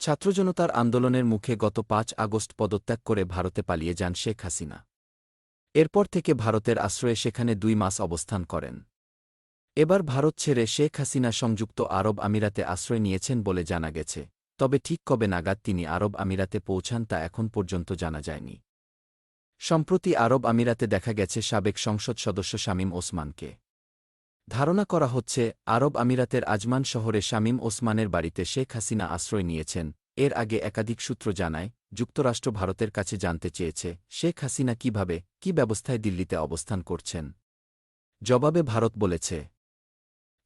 ছাত্রজনতার আন্দোলনের মুখে গত ৫ আগস্ট পদত্যাগ করে ভারতে পালিয়ে যান শেখ হাসিনা। এরপর থেকে ভারতের আশ্রয়ে সেখানে ২ মাস অবস্থান করেন। এবার ভারত ছেড়ে শেখ হাসিনা সংযুক্ত আরব আমিরাতে আশ্রয় নিয়েছেন বলে জানা গেছে, তবে ঠিক কবে নাগাদ তিনি আরব আমিরাতে পৌঁছান তা এখন পর্যন্ত জানা যায়নি। সম্প্রতি আরব আমিরাতে দেখা গেছে সাবেক সংসদ সদস্য শামীম ওসমানকে। ধারণা করা হচ্ছে, আরব আমিরাতের আজমান শহরে শামীম ওসমানের বাড়িতে শেখ হাসিনা আশ্রয় নিয়েছেন। এর আগে একাধিক সূত্র জানায়, যুক্তরাষ্ট্র ভারতের কাছে জানতে চেয়েছে শেখ হাসিনা কিভাবে, কী ব্যবস্থায় দিল্লিতে অবস্থান করছেন। জবাবে ভারত বলেছে,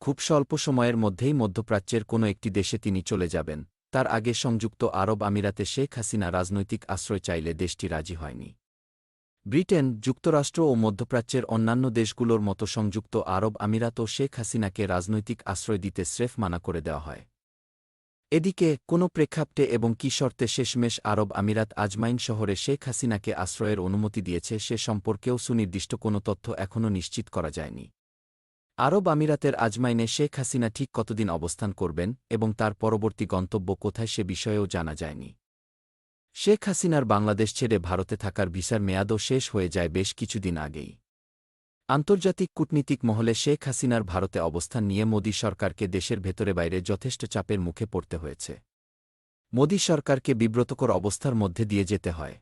খুব স্বল্প সময়ের মধ্যেই মধ্যপ্রাচ্যের কোনো একটি দেশে তিনি চলে যাবেন। তার আগে সংযুক্ত আরব আমিরাতে শেখ হাসিনা রাজনৈতিক আশ্রয় চাইলে দেশটি রাজি হয়নি। ব্রিটেন, যুক্তরাষ্ট্র ও মধ্যপ্রাচ্যের অন্যান্য দেশগুলোর মতো সংযুক্ত আরব আমিরাতও শেখ হাসিনাকে রাজনৈতিক আশ্রয় দিতে স্রেফ মানা করে দেওয়া হয়। এদিকে কোনো প্রেক্ষাপটে এবং কী শর্তে শেষমেশ আরব আমিরাত আজমাইন শহরে শেখ হাসিনাকে আশ্রয়ের অনুমতি দিয়েছে সে সম্পর্কেও সুনির্দিষ্ট কোনো তথ্য এখনও নিশ্চিত করা যায়নি। আরব আমিরাতের আজমাইনে শেখ হাসিনা ঠিক কতদিন অবস্থান করবেন এবং তার পরবর্তী গন্তব্য কোথায় সে বিষয়েও জানা যায়নি। শেখ হাসিনার বাংলাদেশ ছেড়ে ভারতে থাকার ভিসার মেয়াদও শেষ হয়ে যায় বেশ কিছুদিন আগেই। আন্তর্জাতিক কূটনীতিক মহলে শেখ হাসিনার ভারতে অবস্থান নিয়ে মোদি সরকারকে দেশের ভেতরে বাইরে যথেষ্ট চাপের মুখে পড়তে হয়েছে। মোদি সরকারকে বিব্রতকর অবস্থার মধ্যে দিয়ে যেতে হয়।